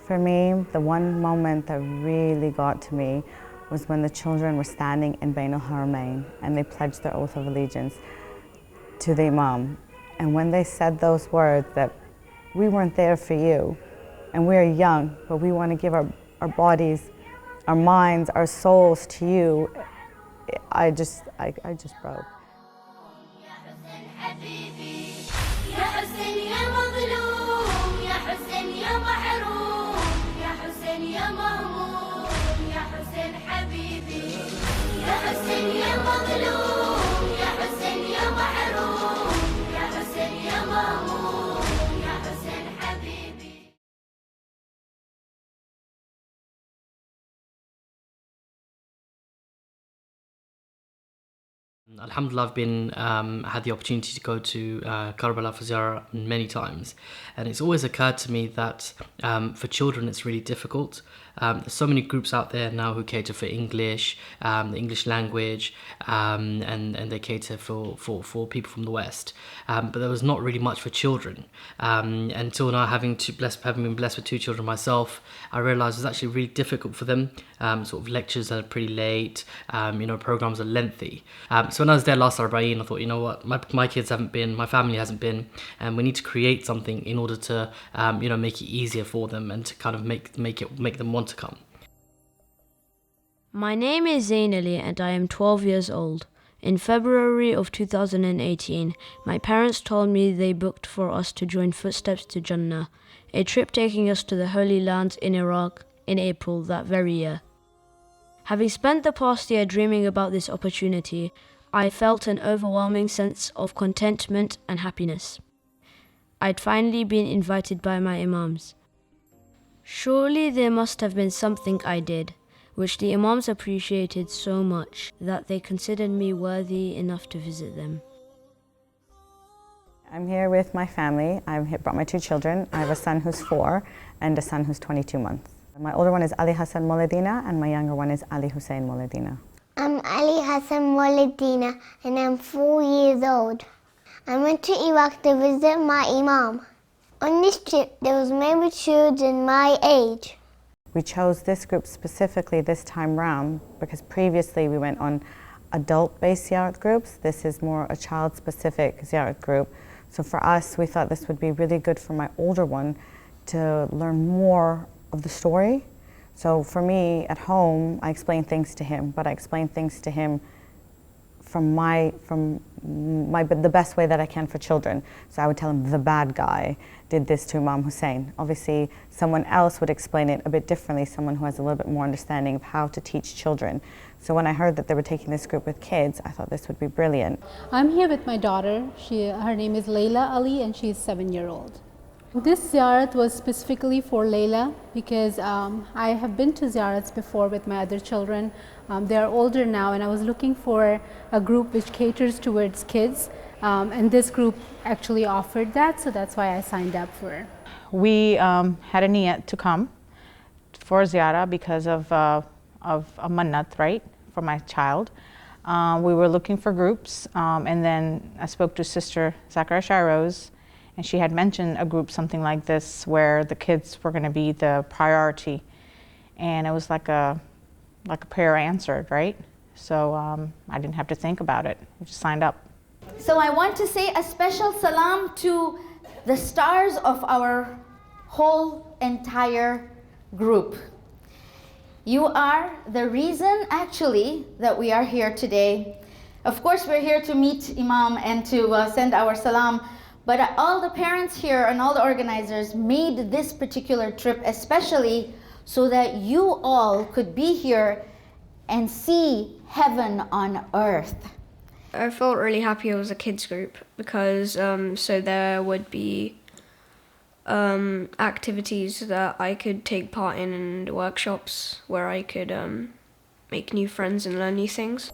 For me, the one moment that really got to me was when the children were standing in Bain al-Haramain and they pledged their oath of allegiance to the Imam. And when they said those words that we weren't there for you, and we're young, but we want to give our bodies, our minds, our souls to you, I just broke. Alhamdulillah, I've had the opportunity to go to Karbala for ziyarah many times, and it's always occurred to me that for children it's really difficult. There's so many groups out there now who cater for English, the English language, and they cater for people from the West. But there was not really much for children. Until now, having been blessed with 2 children myself, I realised it was actually really difficult for them. Sort of lectures are pretty late, programs are lengthy. So when I was there last Arba'een, I thought, you know what, my kids haven't been, my family hasn't been, and we need to create something in order to, make it easier for them and to kind of make them want to come. My name is Zain Ali and I am 12 years old. In February of 2018, my parents told me they booked for us to join Footsteps to Jannah, a trip taking us to the Holy Lands in Iraq in April that very year. Having spent the past year dreaming about this opportunity, I felt an overwhelming sense of contentment and happiness. I'd finally been invited by my Imams. Surely there must have been something I did, which the Imams appreciated so much that they considered me worthy enough to visit them. I'm here with my family. I've brought my 2 children. I have a son who's 4 and a son who's 22 months. My older one is Ali Hassan Mouladina and my younger one is Ali Hussein Mouladina. I'm Ali Hassan Mouladina and I'm 4 years old. I went to Iraq to visit my Imam. On this trip, there was many children my age. We chose this group specifically this time round because previously we went on adult-based ziyarat groups. This is more a child-specific ziyarat group. So for us, we thought this would be really good for my older one to learn more of the story. So for me, at home, I explain things to him, but I explain things to him from the best way that I can for children. So I would tell him the bad guy did this to Imam Hussein. Obviously, someone else would explain it a bit differently, someone who has a little bit more understanding of how to teach children. So when I heard that they were taking this group with kids, I thought this would be brilliant. I'm here with my daughter. Her name is Layla Ali and she's 7-year-old. This ziyarat was specifically for Layla because I have been to ziyarats before with my other children. They are older now and I was looking for a group which caters towards kids, and this group actually offered that, so that's why I signed up for it. We had a niyat to come for ziyarah because of a mannat, right, for my child. We were looking for groups, and then I spoke to Sister Zakaria Shairoz, and she had mentioned a group something like this where the kids were going to be the priority, and it was like a prayer answered, right? So I didn't have to think about it. I just signed up. So I want to say a special salam to the stars of our whole entire group. You are the reason actually that we are here today. Of course, we're here to meet Imam and to send our salam, but all the parents here and all the organizers made this particular trip especially so that you all could be here and see heaven on earth. I felt really happy it was a kids group because so there would be activities that I could take part in and workshops where I could make new friends and learn new things.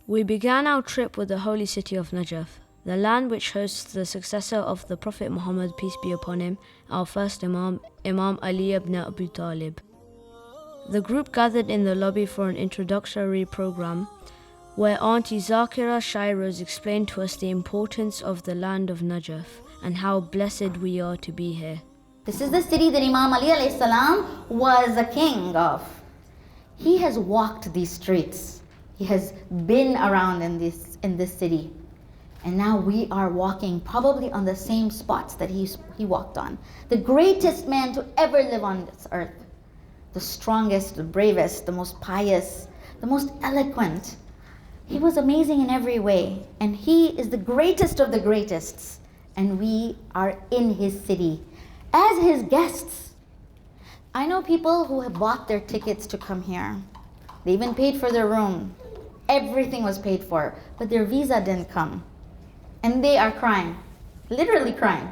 We began our trip with the holy city of Najaf, the land which hosts the successor of the Prophet Muhammad, peace be upon him, our first Imam, Imam Ali ibn Abi Talib. The group gathered in the lobby for an introductory program where Auntie Zakira Shairoz explained to us the importance of the land of Najaf and how blessed we are to be here. This is the city that Imam Ali alayhi salam was a king of. He has walked these streets. He has been around in this city. And now we are walking probably on the same spots that he walked on. The greatest man to ever live on this earth. The strongest, the bravest, the most pious, the most eloquent. He was amazing in every way. And he is the greatest of the greatests. And we are in his city as his guests. I know people who have bought their tickets to come here. They even paid for their room. Everything was paid for, but their visa didn't come. And they are crying, literally crying.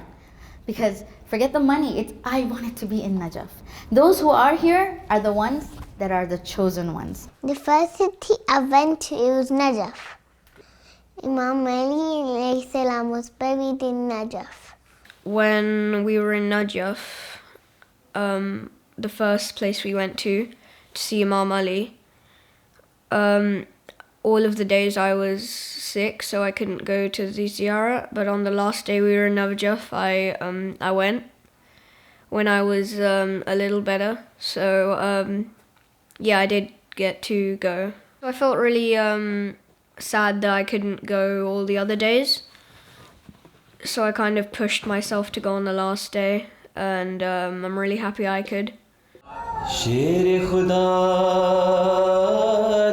Because forget the money, it's I wanted to be in Najaf. Those who are here are the ones that are the chosen ones. The first city I went to, it was Najaf. Imam Ali alayhi salam was buried in Najaf. When we were in Najaf, the first place we went to see Imam Ali, all of the days I was sick, so I couldn't go to the ziyarah. But on the last day we were in Najaf, I went when I was a little better. So yeah, I did get to go. I felt really sad that I couldn't go all the other days. So I kind of pushed myself to go on the last day, and I'm really happy I could. शेर खुदा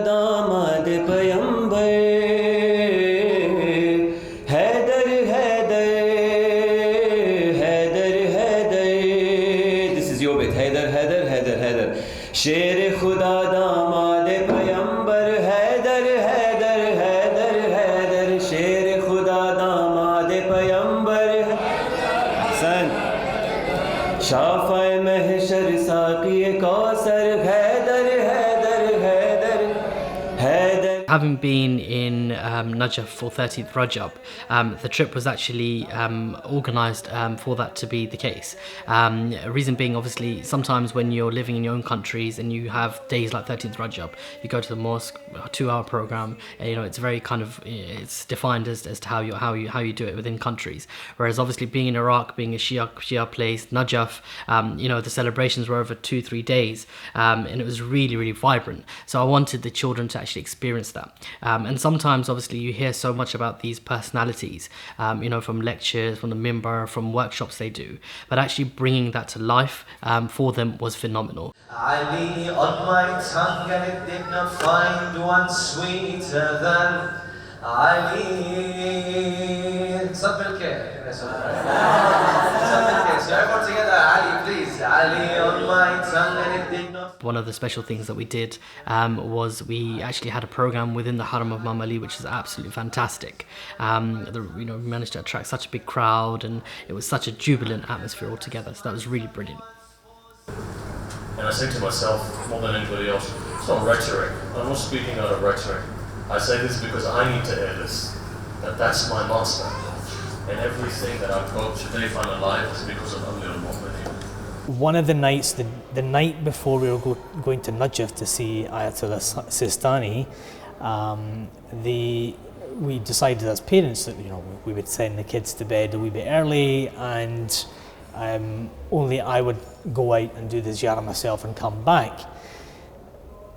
दामाद पैगंबर Haider Haider Haider Haider. This is your bit. Haider Haider Haider Haider. शेर खुदा दामाद पैगंबर हैदर हैदर हैदर हैदर. शेर खुदा दामाद पैगंबर सन शाफ़ाए महशर Saqi Kausar Haider Haider Haider Haider. Having been in Najaf for 13th Rajab, the trip was actually organised for that to be the case. Reason being, obviously, sometimes when you're living in your own countries and you have days like 13th Rajab, you go to the mosque, a 2-hour program. You know, it's very kind of it's defined as to how you do it within countries. Whereas obviously being in Iraq, being a Shia place, Najaf, you know, the celebrations were over 2-3 days, and it was really, really vibrant. So I wanted the children to actually experience that. And sometimes obviously you hear so much about these personalities, you know, from lectures, from the mimbar, from workshops they do, but actually bringing that to life for them was phenomenal. Ali on my tongue, and it did not find one sweeter than Ali. صب الكيف. So everyone together, Ali, please. Ali on my tongue, and it did not. One of the special things that we did was we actually had a program within the Haram of Imam Ali, which is absolutely fantastic. We managed to attract such a big crowd, and it was such a jubilant atmosphere altogether. So that was really brilliant. And I say to myself, more than anybody else, it's not rhetoric. I'm not speaking out of rhetoric. I say this because I need to hear this. That's my master. And everything that I've got today, if I'm alive, is because of Amir al-Mu'mineen. One of the nights, the night before we were going to Najaf to see Ayatollah Sistani, we decided as parents that, you know, we would send the kids to bed a wee bit early, and only I would go out and do the ziyarah myself and come back.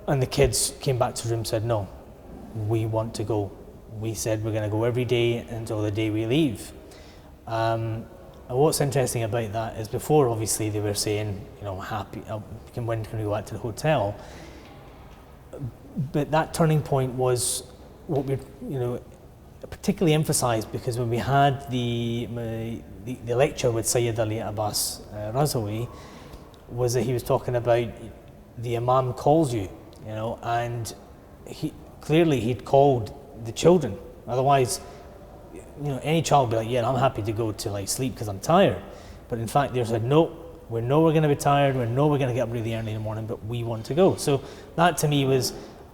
And the kids came back to the room and said, no, we want to go. We said we're going to go every day until the day we leave. And what's interesting about that is before, obviously, they were saying, you know, happy, when can we go back to the hotel? But that turning point was what we, you know, particularly emphasised, because when we had the lecture with Sayyid Ali Abbas Razawi, was that he was talking about the Imam calls you, you know, and he'd called the children. Otherwise, you know, any child would be like, yeah, I'm happy to go to like sleep because I'm tired. But in fact, they said, no, we know we're going to be tired, we know we're going to get up really early in the morning, but we want to go. So that to me was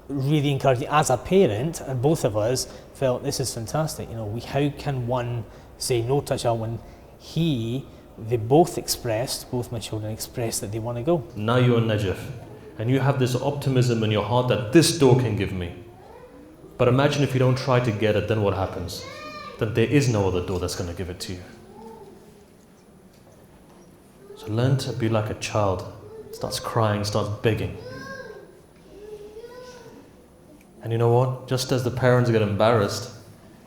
really encouraging as a parent, and both of us felt this is fantastic. You know, how can one say no to a child when they both my children expressed that they want to go. Now you're in Najaf, and you have this optimism in your heart that this door can give me. But imagine if you don't try to get it, then what happens? Then there is no other door that's going to give it to you. So So learn to be like a child. Starts crying, starts begging. And you know what? Just as the parents get embarrassed,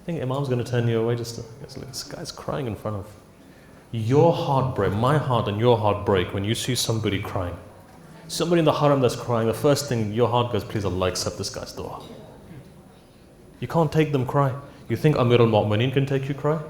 I think Imam's going to turn you away just to, look, this guy's crying in front of your heart break, my heart and your heart break when you see somebody crying. Somebody in the haram that's crying, the first thing your heart goes, please Allah accept this guy's dua. You can't take them cry. You think Amir al-Mu'mineen can take you cry? You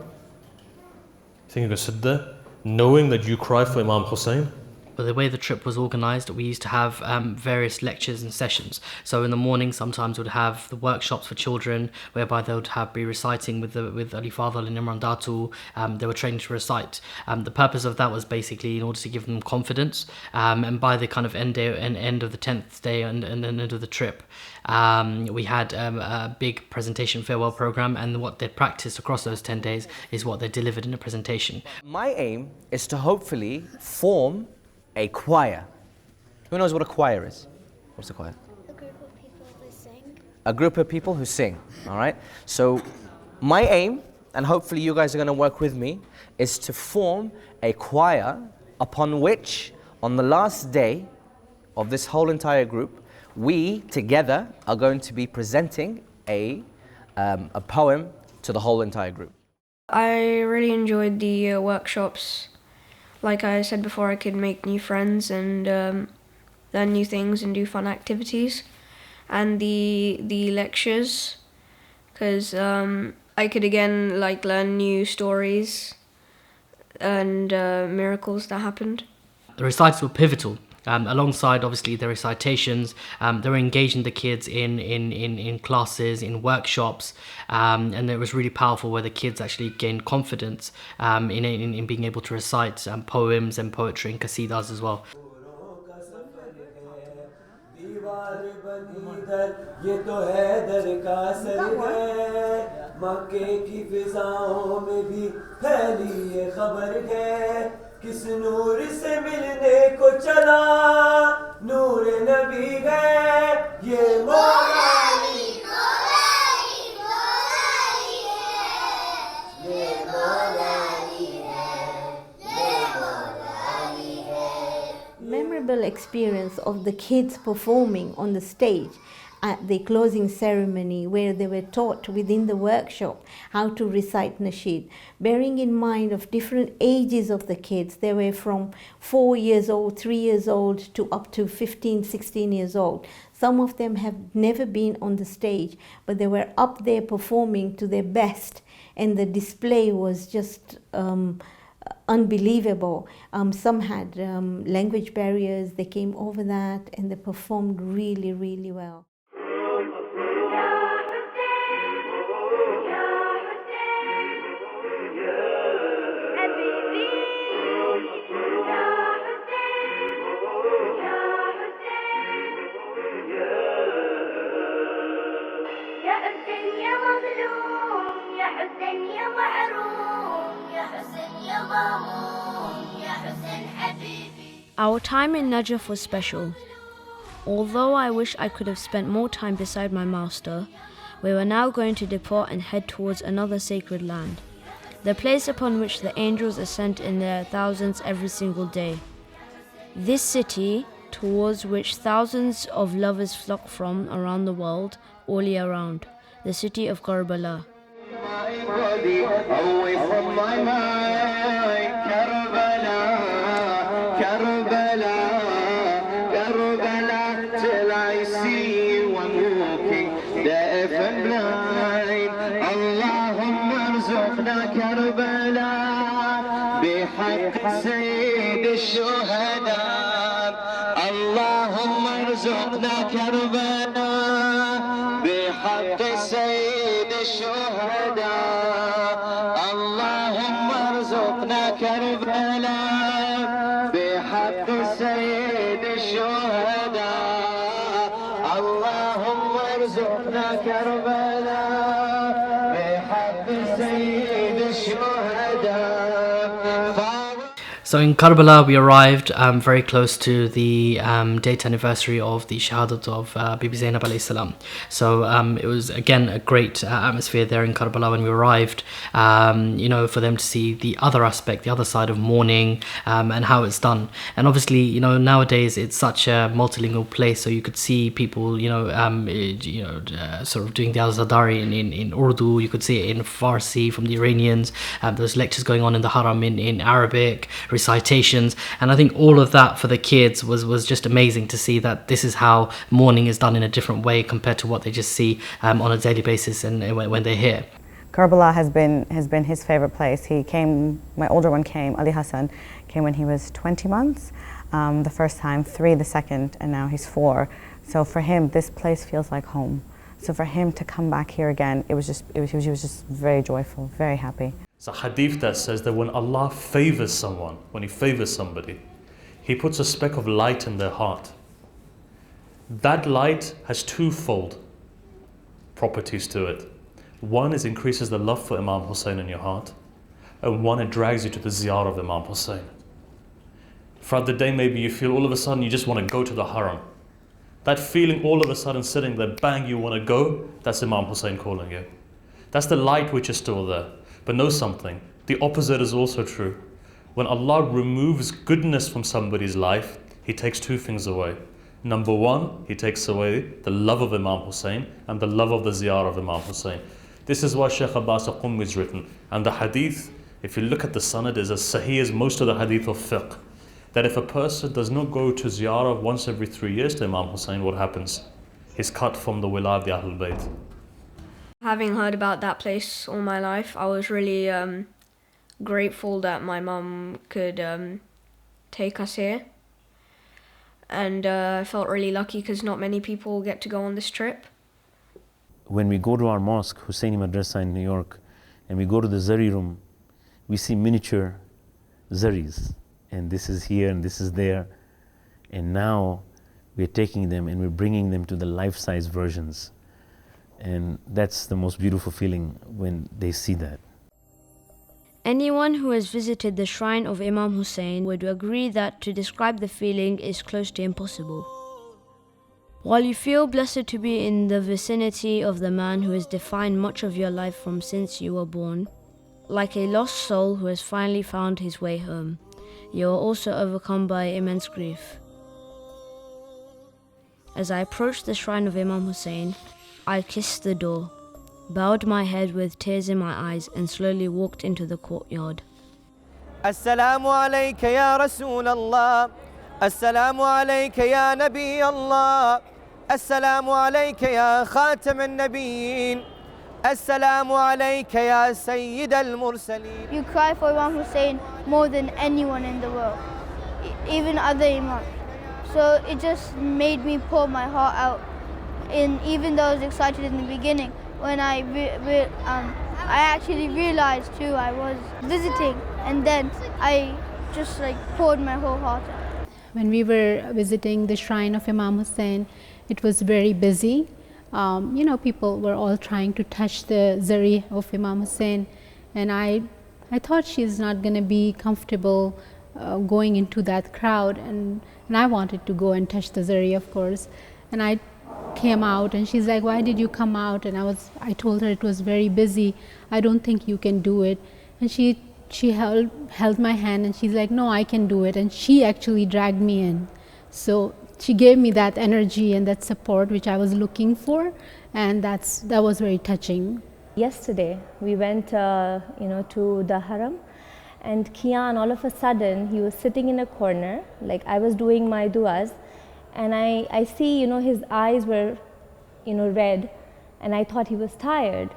think you can sit there knowing that you cry for Imam Hussein? But the way the trip was organised, we used to have various lectures and sessions. So in the morning, sometimes we'd have the workshops for children, whereby they would be reciting with Ali Fadl and Imran Datu. They were trained to recite. The purpose of that was basically in order to give them confidence. And by the kind of end of the 10th day and end of the trip, we had a big presentation farewell program, and what they practiced across those 10 days is what they delivered in a presentation. My aim is to hopefully form a choir. Who knows what a choir is? What's a choir? A group of people who sing. A group of people who sing, all right? So my aim, and hopefully you guys are going to work with me, is to form a choir upon which, on the last day of this whole entire group, we together are going to be presenting a poem to the whole entire group. I really enjoyed the workshops. Like I said before, I could make new friends and learn new things and do fun activities. And the lectures, because I could again learn new stories and miracles that happened. The recitals were pivotal. Alongside obviously the recitations, they were engaging the kids in classes, in workshops, and it was really powerful where the kids actually gained confidence in being able to recite poems and poetry and qasidas as well. किस नूर से मिलने को चला नूर नबी है ये मौलाली मौलाली मौलाली है ये मौलाली है ये मौलाली है. Memorable experience of the kids performing on the stage at the closing ceremony, where they were taught within the workshop how to recite nasheed, bearing in mind of different ages of the kids. They were from 4 years old, 3 years old to up to 15, 16 years old. Some of them have never been on the stage, but they were up there performing to their best, and the display was just unbelievable. Some had language barriers. They came over that and they performed really, really well. Our time in Najaf was special. Although I wish I could have spent more time beside my master, we were now going to depart and head towards another sacred land, the place upon which the angels ascend in their thousands every single day. This city, towards which thousands of lovers flock from around the world, all year round, the city of Karbala. Away from my mind, Karbala, Karbala, Karbala, till I see you I'm walking deaf and blind. Allahumma arzuqna Karbala, bihaq Sayyid al-Shuhada. Allahumma arzuqna Karbala, bihaq Sayyid al-Shuhada. اللهم ارزقنا كربلاء بحق سيد الشهداء اللهم ارزقنا كربلاء بحق سيد الشهداء. So in Karbala, we arrived very close to the date anniversary of the Shahadat of Bibi Zainab alayhi salam. So it was again a great atmosphere there in Karbala when we arrived. For them to see the other aspect, the other side of mourning and how it's done. And obviously, nowadays it's such a multilingual place, so you could see people, sort of doing the Azadari in Urdu. You could see it in Farsi from the Iranians. There's lectures going on in the Haram in Arabic, recitations, and I think all of that for the kids was just amazing to see that this is how mourning is done in a different way compared to what they just see on a daily basis and when they're here. Karbala has been his favorite place. He came, my older one came, Ali Hassan, came when he was 20 months, the first time, 3 the second, and now he's 4. So for him, this place feels like home. So for him to come back here again, he was just very joyful, very happy. It's a hadith that says that when Allah favors someone, when He favors somebody, He puts a speck of light in their heart. That light has twofold properties to it. One is increases the love for Imam Hussein in your heart, and one, it drags you to the ziyarah of Imam Hussein. Throughout the day, maybe you feel all of a sudden you just want to go to the haram. That feeling all of a sudden sitting there, bang, you want to go, that's Imam Hussein calling you. That's the light which is still there. But know something, the opposite is also true. When Allah removes goodness from somebody's life, He takes 2 things away. Number 1, He takes away the love of Imam Hussein and the love of the ziyarah of Imam Hussein. This is why Shaykh Abbas Qummi is written. And the hadith, if you look at the sanad, is as sahih as most of the hadith of fiqh. That if a person does not go to ziyarah once every 3 years to Imam Hussein, what happens? He's cut from the wilad of Ahlul Bayt. Having heard about that place all my life, I was really grateful that my mum could take us here. And I felt really lucky because not many people get to go on this trip. When we go to our mosque, Husseini Madrasa in New York, and we go to the Zari room, we see miniature Zaris. And this is here and this is there. And now we're taking them and we're bringing them to the life-size versions. And that's the most beautiful feeling when they see that. Anyone who has visited the shrine of Imam Hussein would agree that to describe the feeling is close to impossible. While you feel blessed to be in the vicinity of the man who has defined much of your life from since you were born, like a lost soul who has finally found his way home, you are also overcome by immense grief. As I approached the shrine of Imam Hussein, I kissed the door, bowed my head with tears in my eyes, and slowly walked into the courtyard. Assalamu alayka ya Rasul Allah. Assalamu alayka ya Nabi Allah. Assalamu alayka ya Khatam al-Nabiyyin. Assalamu alayka ya Sayyid al-Mursaleen. You cry for Imam Hussein more than anyone in the world, even other Imams. So it just made me pour my heart out. And even though I was excited in the beginning, when I actually realized too I was visiting, and then I just poured my whole heart out. When we were visiting the shrine of Imam Hussein, it was very busy. People were all trying to touch the zari of Imam Hussein, and I thought she's not going to be comfortable going into that crowd, and I wanted to go and touch the zari, of course. And I came out, and she's like, "Why did you come out?" And I told her it was very busy. I don't think you can do it. And she held my hand, and she's like, "No, I can do it." And she actually dragged me in. So she gave me that energy and that support which I was looking for, and that was very touching. Yesterday we went to the Haram, and Kian, all of a sudden, he was sitting in a corner, like I was doing my duas, and I see, his eyes were, red, and I thought he was tired.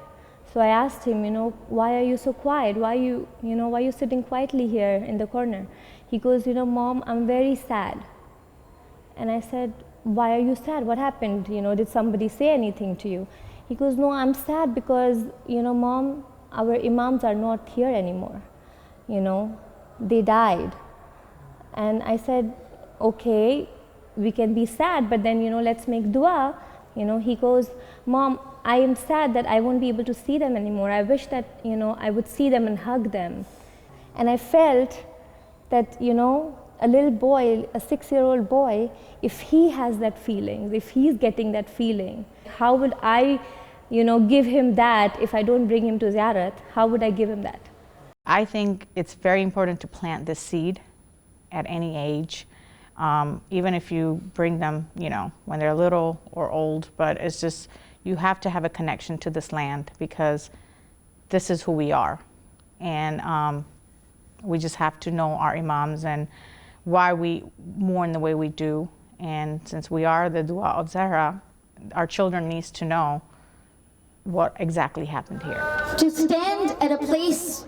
So I asked him, "Why are you so quiet? Why are you sitting quietly here in the corner?" He goes, "Mom, I'm very sad." And I said, "Why are you sad? What happened? Did somebody say anything to you?" He goes, "No, I'm sad because, Mom, our Imams are not here anymore. They died." And I said, "Okay, we can be sad, but then, let's make dua." He goes, "Mom, I am sad that I won't be able to see them anymore. I wish that, I would see them and hug them." And I felt that, you know, a little boy, a 6-year-old boy, if he has that feeling, if he's getting that feeling, how would I, you know, give him that if I don't bring him to ziyarat? How would I give him that? I think it's very important to plant this seed at any age, even if you bring them, you know, when they're little or old, but it's just, you have to have a connection to this land because this is who we are. And we just have to know our Imams and why we mourn the way we do. And since we are the dua of ziyarah, our children needs to know what exactly happened here. To stand at a place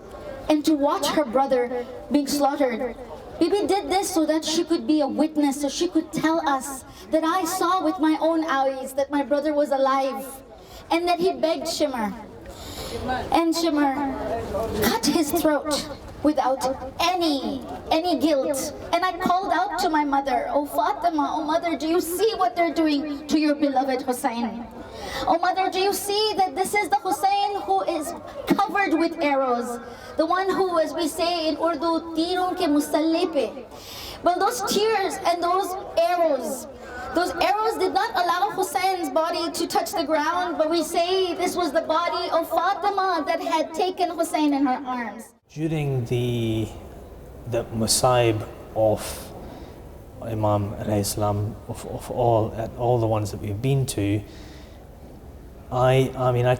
and to watch her brother being slaughtered. Bibi did this so that she could be a witness, so she could tell us that I saw with my own eyes that my brother was alive and that he begged Shimmer. And Shimmer cut his throat without any guilt. And I called out to my mother, "Oh Fatima, oh mother, do you see what they're doing to your beloved Hussein? Oh mother, do you see that this is the Hussein who is covered with arrows? The one who, as we say in Urdu, tirun ke musalli pe." Well, those tears and those arrows did not allow Hussein's body to touch the ground, but we say this was the body of Fatima that had taken Hussein in her arms. During the Musaib of Imam alayhi salam, of all the ones that we've been to, I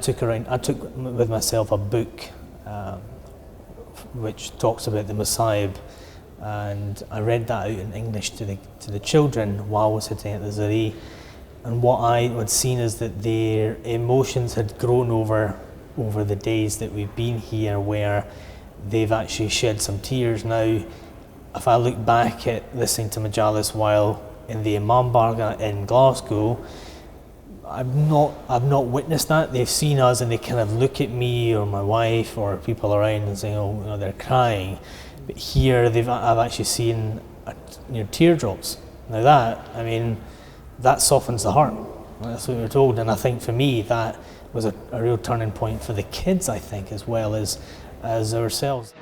took with myself a book which talks about the Musaib, and I read that out in English to the children while I was sitting at the zari. And what I had seen is that their emotions had grown over the days that we've been here, where they've actually shed some tears. Now, if I look back at listening to Majalis while in the Imam Barga in Glasgow, I've not witnessed that. They've seen us and they kind of look at me or my wife or people around and saying, "Oh, you know, they're crying." But here, I've actually seen teardrops. Now that softens the heart. That's what we're told, and I think for me that was a real turning point for the kids, I think, as well as ourselves.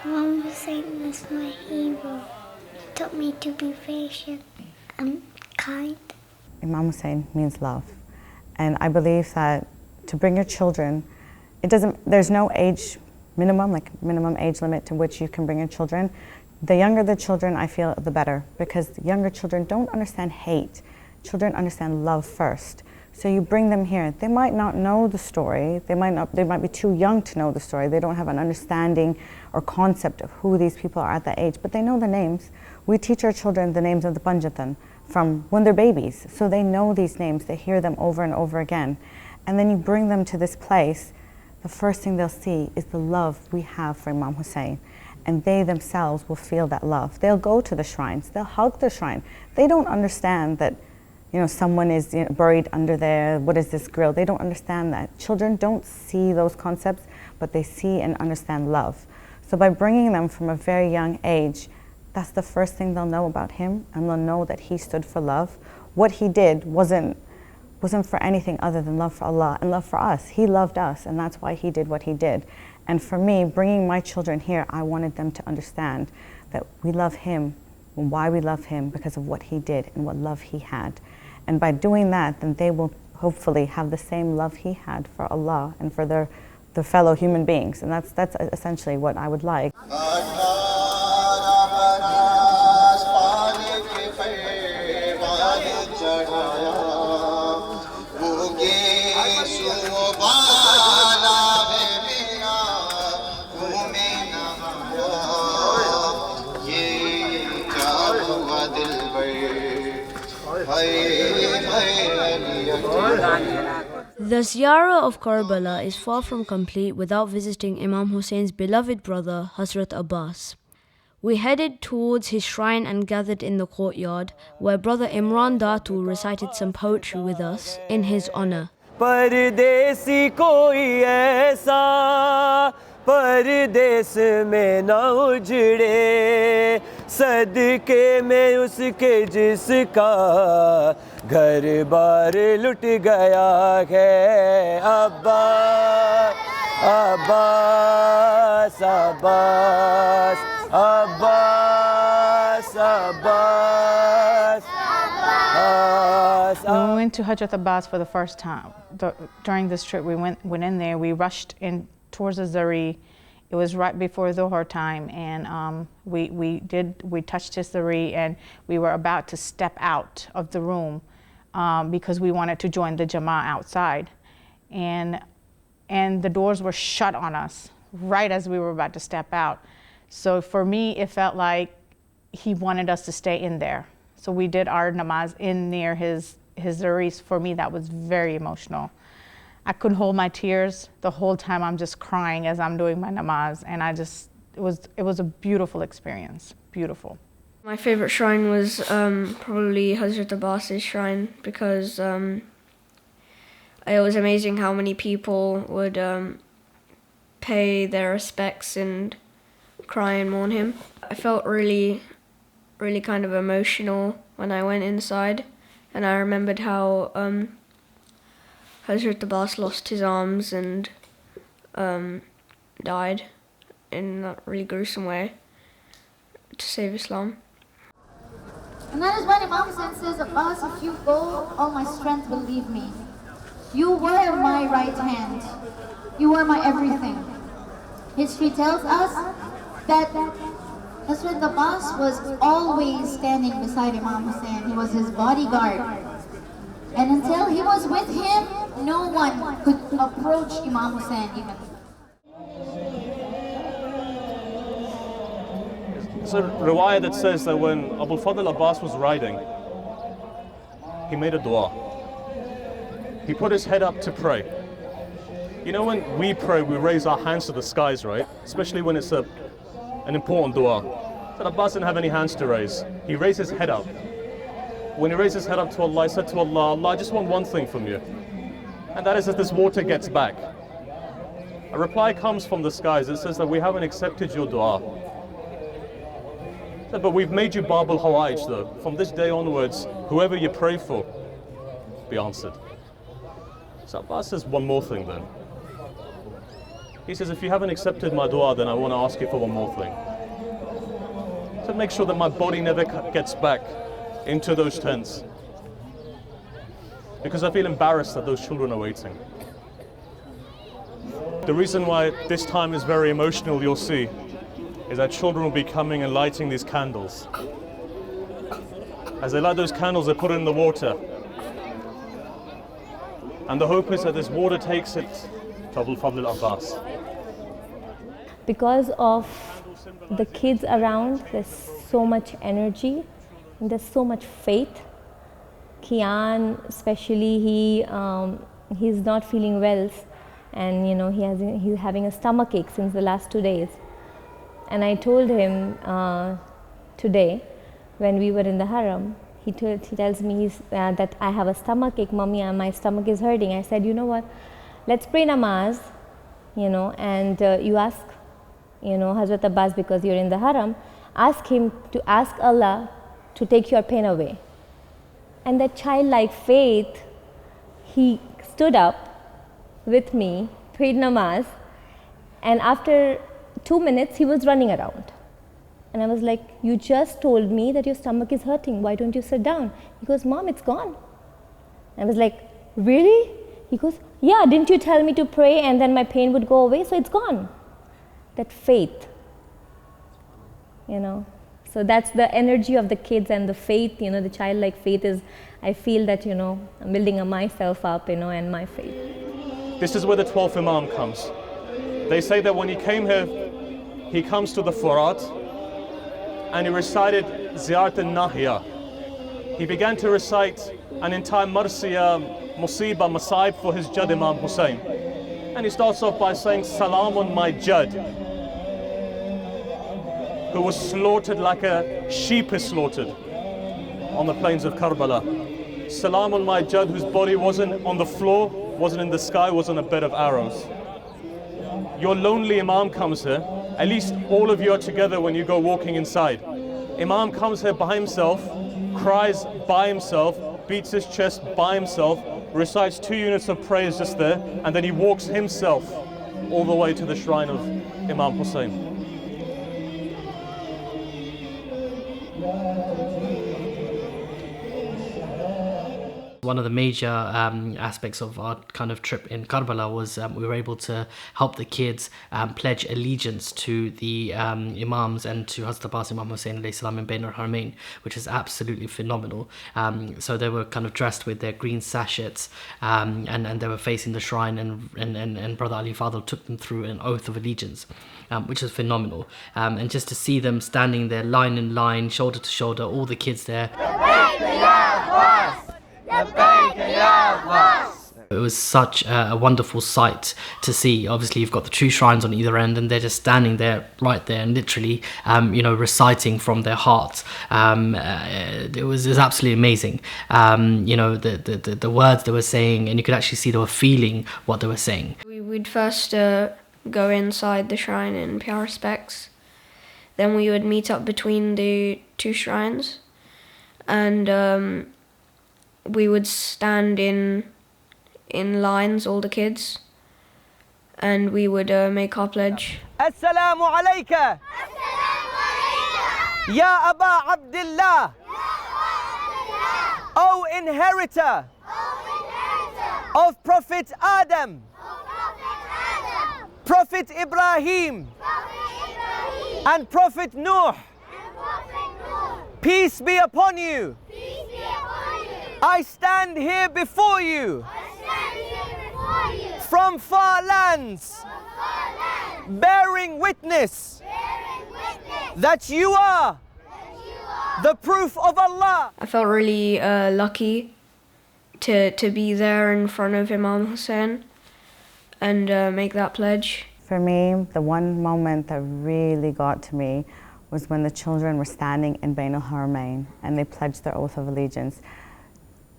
Imam Hussein is my hero. He taught me to be patient and kind. Imam Hussein means love. And I believe that to bring your children, there's no age minimum age limit to which you can bring your children. The younger the children, I feel, the better, because younger children don't understand hate. Children understand love first. So you bring them here. They might not know the story. They might be too young to know the story. They don't have an understanding or concept of who these people are at that age, but they know the names. We teach our children the names of the Panjatan from when they're babies. So they know these names. They hear them over and over again. And then you bring them to this place. The first thing they'll see is the love we have for Imam Hussein. And they themselves will feel that love. They'll go to the shrines. They'll hug the shrine. They don't understand that someone is buried under there. What is this grill? They don't understand that. Children don't see those concepts, but they see and understand love. So by bringing them from a very young age, that's the first thing they'll know about him, and they'll know that he stood for love. What he did wasn't for anything other than love for Allah and love for us. He loved us, and that's why he did what he did. And for me, bringing my children here, I wanted them to understand that we love him, and why we love him, because of what he did and what love he had. And by doing that, then they will hopefully have the same love he had for Allah and for their fellow human beings. And that's essentially what I would like. The ziyarah of Karbala is far from complete without visiting Imam Hussein's beloved brother, Hazrat Abbas. We headed towards his shrine and gathered in the courtyard, where Brother Imran Datu recited some poetry with us in his honor. परदेसी कोई ऐसा परदेस में न उजड़े सदके में उसके जिसका घर बार लुट गया है Abbas Abbas Abbas Abbas Abbas When we went to Hazrat Abbas for the first time, during this trip, we went in there. We rushed in towards the zari. It was right before Dhuhr time, and we touched his zari, and we were about to step out of the room because we wanted to join the Jama'ah outside, and the doors were shut on us right as we were about to step out. So for me, it felt like he wanted us to stay in there. So we did our namaz in near his zaris. For me, that was very emotional. I couldn't hold my tears the whole time. I'm just crying as I'm doing my namaz, and it was a beautiful experience, beautiful. My favorite shrine was probably Hazrat Abbas's shrine because it was amazing how many people would pay their respects and cry and mourn him. I felt really kind of emotional when I went inside, and I remembered how Hazrat Abbas lost his arms and died in that really gruesome way to save Islam. And that is when Imam says, Abbas, if you go, all my strength will leave me. You were my right hand. You were my everything. History tells us that Hazrat Abbas was always standing beside Imam Hussein. He was his bodyguard. And until he was with him, no one could approach Imam Hussein even. There's a riwayah that says that when Abu Fadl Abbas was riding, he made a dua. He put his head up to pray. You know, when we pray, we raise our hands to the skies, right? Especially when it's an important dua. But Abbas didn't have any hands to raise. He raised his head up. When he raised his head up to Allah, he said to Allah, Allah, I just want one thing from you. And that is that this water gets back. A reply comes from the skies. It says that we haven't accepted your dua. But we've made you Bab al-Hawa'ij though. From this day onwards, whoever you pray for, be answered. So Abbas says one more thing then. He says, if you haven't accepted my dua, then I want to ask you for one more thing. To make sure that my body never gets back into those tents. Because I feel embarrassed that those children are waiting. The reason why this time is very emotional, you'll see, is that children will be coming and lighting these candles. As they light those candles, they put it in the water. And the hope is that this water takes it to Abu Fadl Abbas. Because of the kids around, there's so much energy and there's so much faith. Kian, especially, he's not feeling well, and you know he's having a stomach ache since the last 2 days. And I told him today, when we were in the haram, he tells me that I have a stomach ache, Mummy, and my stomach is hurting. I said, you know what? Let's pray namaz, and you ask, Hazrat Abbas, because you're in the haram, ask him to ask Allah to take your pain away. And that childlike faith, he stood up with me, prayed namaz, and after 2 minutes, he was running around. And I was like, you just told me that your stomach is hurting. Why don't you sit down? He goes, Mom, it's gone. I was like, really? He goes, yeah, didn't you tell me to pray and then my pain would go away? So it's gone. That faith, So that's the energy of the kids and the faith, the childlike faith is, I feel that, I'm building myself up, and my faith. This is where the 12th Imam comes. They say that when he came here, he comes to the Furat and he recited Ziyarah al-Nahya. He began to recite an entire Marsiya, Musibah, Masaib for his Jad Imam Hussein. And he starts off by saying, Salam on my Jad, who was slaughtered like a sheep is slaughtered on the plains of Karbala. Salam on my Jad, whose body wasn't on the floor, wasn't in the sky, was on a bed of arrows. your lonely Imam comes here, at least all of you are together when you go walking inside. Imam comes here by himself, cries by himself, beats his chest by himself, recites 2 units of praise just there, and then he walks himself all the way to the shrine of Imam Hussein. One of the major aspects of our kind of trip in Karbala was we were able to help the kids pledge allegiance to the Imams and to Hazrat Abbas Imam Hussein alayhi salam in Bain al-Haramain, which is absolutely phenomenal. So they were kind of dressed with their green sachets and they were facing the shrine, and Brother Ali Fadl took them through an oath of allegiance. Which is phenomenal. And just to see them standing there line in line, shoulder to shoulder, all the kids there. It was such a wonderful sight to see. Obviously, you've got the 2 shrines on either end, and they're just standing there, right there, and literally, reciting from their hearts. It was absolutely amazing. The words they were saying, and you could actually see they were feeling what they were saying. We would first go inside the shrine and pay our respects. Then we would meet up between the 2 shrines, and we would stand in lines, all the kids, and we would make our pledge. Assalamu alayka. Ya Aba Abdullah. O inheritor of Prophet Adam, Prophet Ibrahim, and Prophet Nuh. Peace be upon you. I stand here before you from far lands, bearing witness that you are the proof of Allah. I felt really lucky to be there in front of Imam Hussein and make that pledge. For me, the one moment that really got to me was when the children were standing in Bain al-Haramain and they pledged their oath of allegiance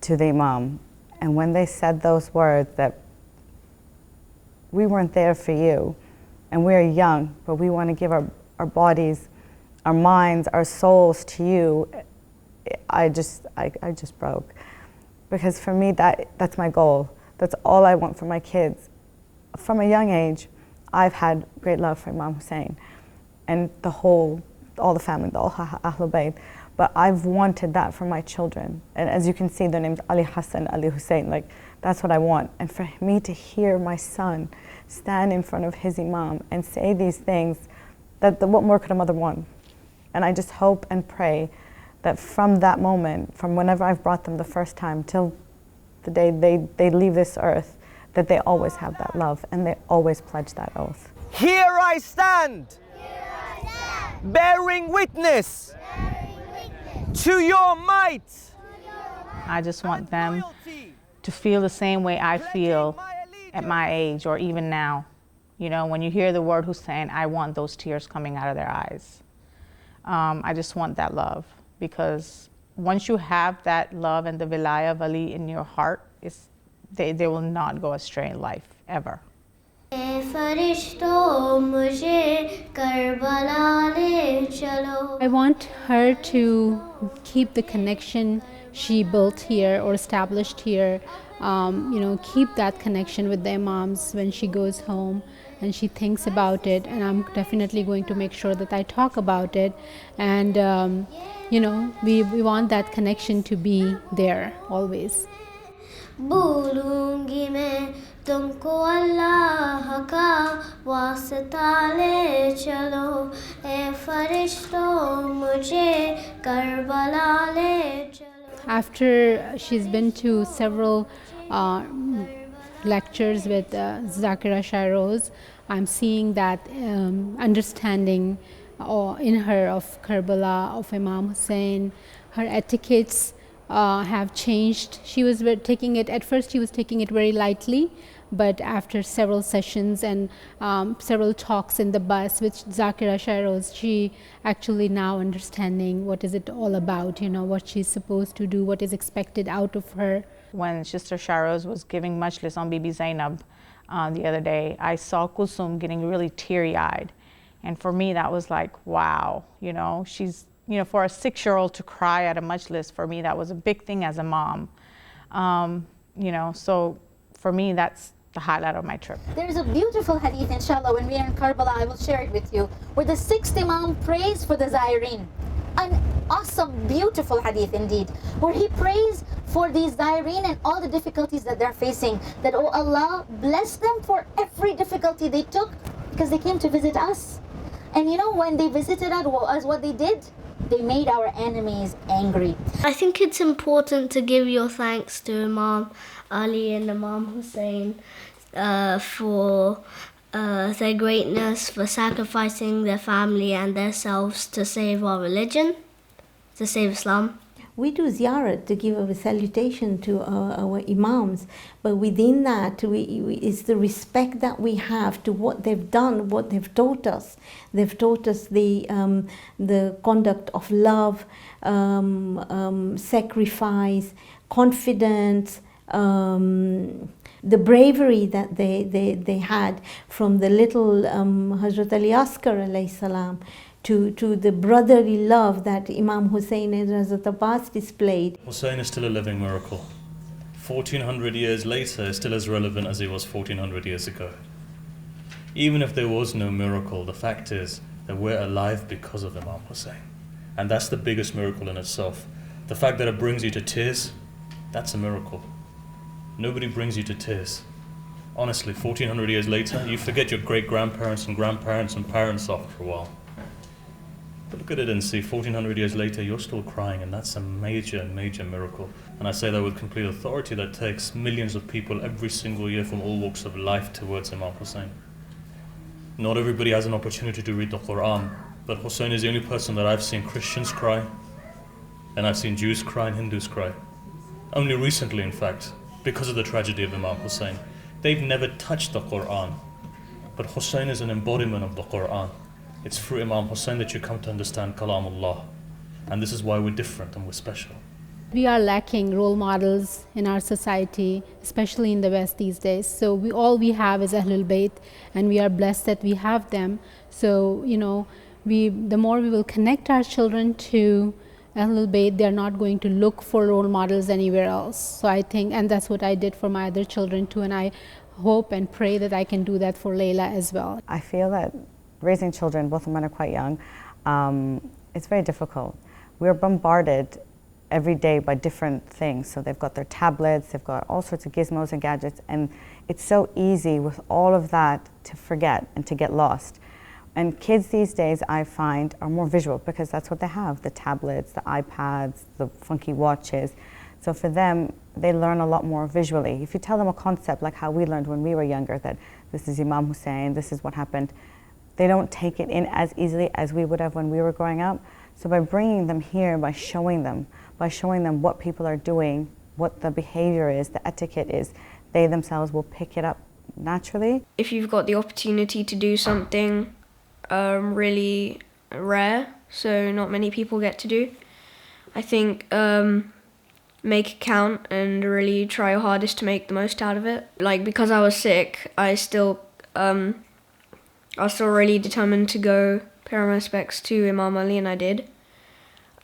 to the Imam. And when they said those words that we weren't there for you, and we're young, but we want to give our bodies, our minds, our souls to you, I just broke. Because for me, that's my goal. That's all I want for my kids. From a young age, I've had great love for Imam Hussein and all the family, the Ahlul Bayt. But I've wanted that for my children. And as you can see, their names Ali Hassan, Ali Hussein, like that's what I want. And for me to hear my son stand in front of his Imam and say these things, what more could a mother want? And I just hope and pray that from that moment, from whenever I've brought them the first time till the day they leave this earth, that they always have that love and they always pledge that oath. Here I stand, bearing witness to your might. I just want them to feel the same way I feel at my age or even now. You know, when you hear the word Hussein, I want those tears coming out of their eyes. I just want that love, because once you have that love and the wilayah of Ali in your heart, they will not go astray in life, ever. I want her to keep the connection she built here or established here, keep that connection with the Imams when she goes home and she thinks about it, and I'm definitely going to make sure that I talk about it, and we want that connection to be there always. बोलूंगी मैं तुमको अल्लाह का वास्ता ले चलो ए फरिश्तों मुझे Karbala ले चलो. After she's been to several lectures with Zakira Shairoz, I'm seeing that understanding in her of Karbala, of Imam Hussein. Her etiquettes have changed. She was taking it, at first she was taking it very lightly, but after several sessions and several talks in the bus with Zakira Shairoz, she actually now understanding what is it all about, what she's supposed to do, what is expected out of her. when Sister Sharoz was giving majlis on Bibi Zainab the other day, I saw Kulsum getting really teary-eyed. And for me, that was like, wow, you know, she's, you know, for a 6-year-old to cry at a majlis, for me, that was a big thing as a mom. You know, so for me, that's the highlight of my trip. There's a beautiful hadith, inshallah, when we are in Karbala, I will share it with you, where the 6th Imam prays for the Zairin. An awesome, beautiful hadith indeed, where he prays for these Zairin and all the difficulties that they're facing, that, oh Allah, bless them for every difficulty they took because they came to visit us. And you know, when they visited us, what they did? They made our enemies angry. I think it's important to give your thanks to Imam Ali and Imam Hussein for their greatness, for sacrificing their family and themselves to save our religion, to save Islam. We do ziyarah to give a salutation to our Imams, but within that is the respect that we have to what they've done, what they've taught us. They've taught us the conduct of love, sacrifice, confidence, the bravery that they had, from the little Hazrat Ali Askar alayhi salam to the brotherly love that Imam Hussein and Hazrat Abbas displayed. Hussein is still a living miracle. 1400 years later, is still as relevant as he was 1400 years ago. Even if there was no miracle, the fact is that we're alive because of Imam Hussein. And that's the biggest miracle in itself. The fact that it brings you to tears, that's a miracle. Nobody brings you to tears. Honestly, 1400 years later, you forget your great-grandparents and grandparents and parents after a while. But look at it and see, 1400 years later, you're still crying, and that's a major, major miracle. And I say that with complete authority, that takes millions of people every single year from all walks of life towards Imam Hussein. Not everybody has an opportunity to read the Quran, but Hussein is the only person that I've seen Christians cry, and I've seen Jews cry and Hindus cry. Only recently, in fact, because of the tragedy of Imam Hussein. They've never touched the Quran, but Hussein is an embodiment of the Quran. It's through Imam Hussein that you come to understand Kalamullah. And this is why we're different and we're special. We are lacking role models in our society, especially in the West these days. So all we have is Ahlul Bayt, and we are blessed that we have them. So, you know, the more we will connect our children to Ahlul Bayt, they're not going to look for role models anywhere else. So I think, and that's what I did for my other children too, and I hope and pray that I can do that for Layla as well. I feel that raising children, both of them are quite young, it's very difficult. We're bombarded every day by different things. So they've got their tablets, they've got all sorts of gizmos and gadgets, and it's so easy with all of that to forget and to get lost. And kids these days, I find, are more visual because that's what they have, the tablets, the iPads, the funky watches. So for them, they learn a lot more visually. If you tell them a concept like how we learned when we were younger, that this is Imam Hussein, this is what happened, they don't take it in as easily as we would have when we were growing up. So by bringing them here, by showing them what people are doing, what the behavior is, the etiquette is, they themselves will pick it up naturally. If you've got the opportunity to do something really rare, so not many people get to do, I think make it count and really try your hardest to make the most out of it. Like, because I was sick, I was still really determined to go pay my respects to Imam Ali, and I did.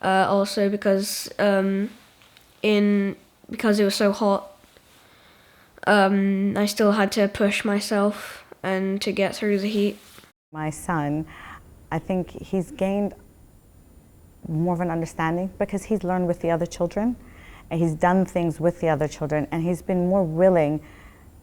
Also because because it was so hot, I still had to push myself and to get through the heat. My son, I think he's gained more of an understanding because he's learned with the other children and he's done things with the other children, and he's been more willing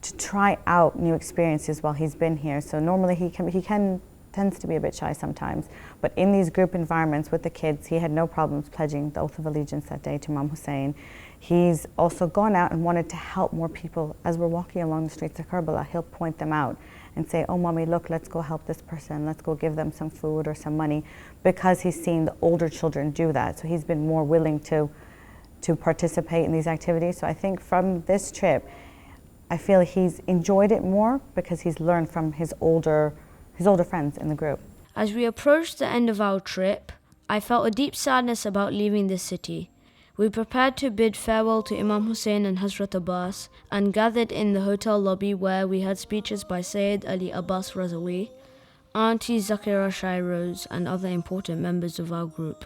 to try out new experiences while he's been here. So normally he tends to be a bit shy sometimes, but in these group environments with the kids, he had no problems pledging the oath of allegiance that day to Imam Hussein. He's also gone out and wanted to help more people. As we're walking along the streets of Karbala, he'll point them out and say, oh mommy, look, let's go help this person, let's go give them some food or some money, because he's seen the older children do that. So he's been more willing to participate in these activities. So I think from this trip, I feel he's enjoyed it more because he's learned from his older friends in the group. As we approached the end of our trip, I felt a deep sadness about leaving this city. We prepared to bid farewell to Imam Hussein and Hazrat Abbas and gathered in the hotel lobby where we heard speeches by Sayyid Ali Abbas Razawi, Auntie Zakira Shairoz and other important members of our group.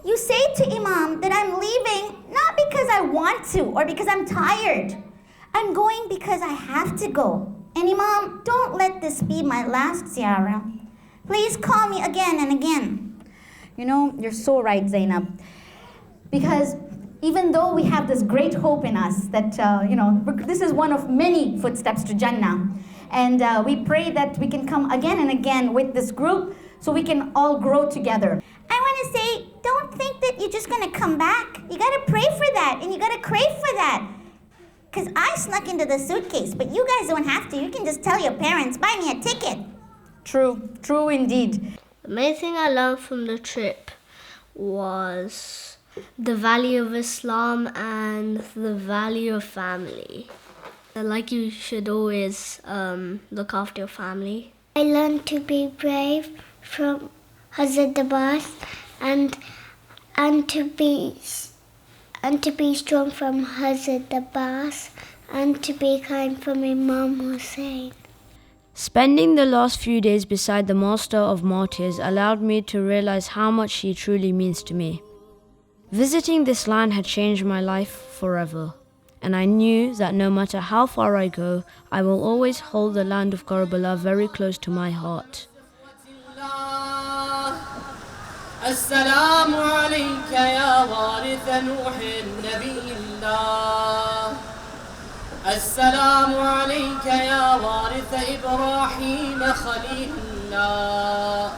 You say to Imam that I'm leaving not because I want to or because I'm tired. I'm going because I have to go. And Imam, don't let this be my last ziyarah. Please call me again and again. You know, you're so right, Zainab. Because even though we have this great hope in us that, this is one of many footsteps to Jannah. And we pray that we can come again and again with this group so we can all grow together. I want to say, don't think that you're just going to come back. You got to pray for that and you got to crave for that. Because I snuck into the suitcase, but you guys don't have to. You can just tell your parents, buy me a ticket. True indeed. The main thing I learned from the trip was the value of Islam and the value of family. Like you should always look after your family. I learned to be brave from Hazrat Abbas and to be strong from Hazrat Abbas and to be kind from Imam Hussein. Spending the last few days beside the Master of Martyrs allowed me to realize how much he truly means to me. Visiting this land had changed my life forever, and I knew that no matter how far I go, I will always hold the land of Karbala very close to my heart. السلام عليك يا وارث نوح النبي الله السلام عليك يا وارث إبراهيم خليل الله.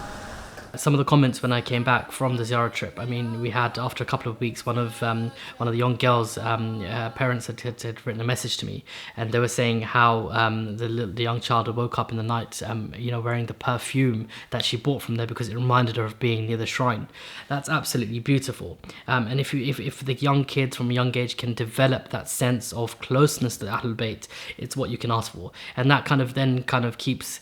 Some of the comments when I came back from the ziyarah trip, I mean, we had, after a couple of weeks, one of the young girls' parents had written a message to me, and they were saying how the young child had woke up in the night, wearing the perfume that she bought from there because it reminded her of being near the shrine. That's absolutely beautiful. And if the young kids from a young age can develop that sense of closeness to the Ahlul Bayt, it's what you can ask for, and that kind of keeps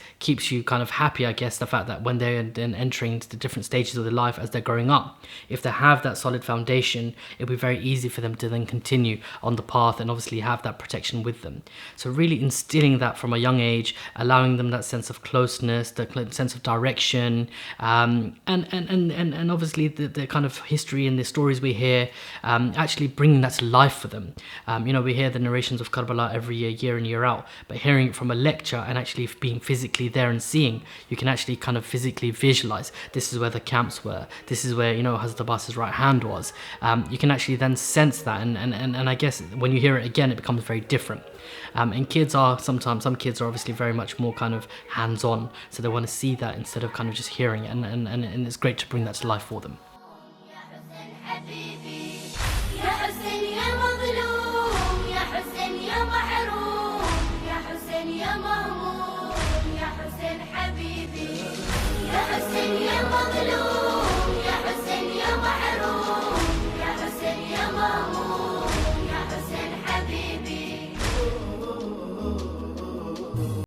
you kind of happy, I guess, the fact that when they're then entering the different stages of their life as they're growing up, if they have that solid foundation, it'll be very easy for them to then continue on the path and obviously have that protection with them. So really instilling that from a young age, allowing them that sense of closeness, the sense of direction, and obviously the kind of history and the stories we hear, actually bringing that to life for them. We hear the narrations of Karbala every year in, year out, but hearing it from a lecture and actually being physically there and seeing, you can actually kind of physically visualize. This is where the camps were. This is where, Hazrat Abbas's right hand was. You can actually then sense that, and I guess when you hear it again, it becomes very different. And some kids are obviously very much more kind of hands-on, so they want to see that instead of kind of just hearing it, and it's great to bring that to life for them. يا مظلوم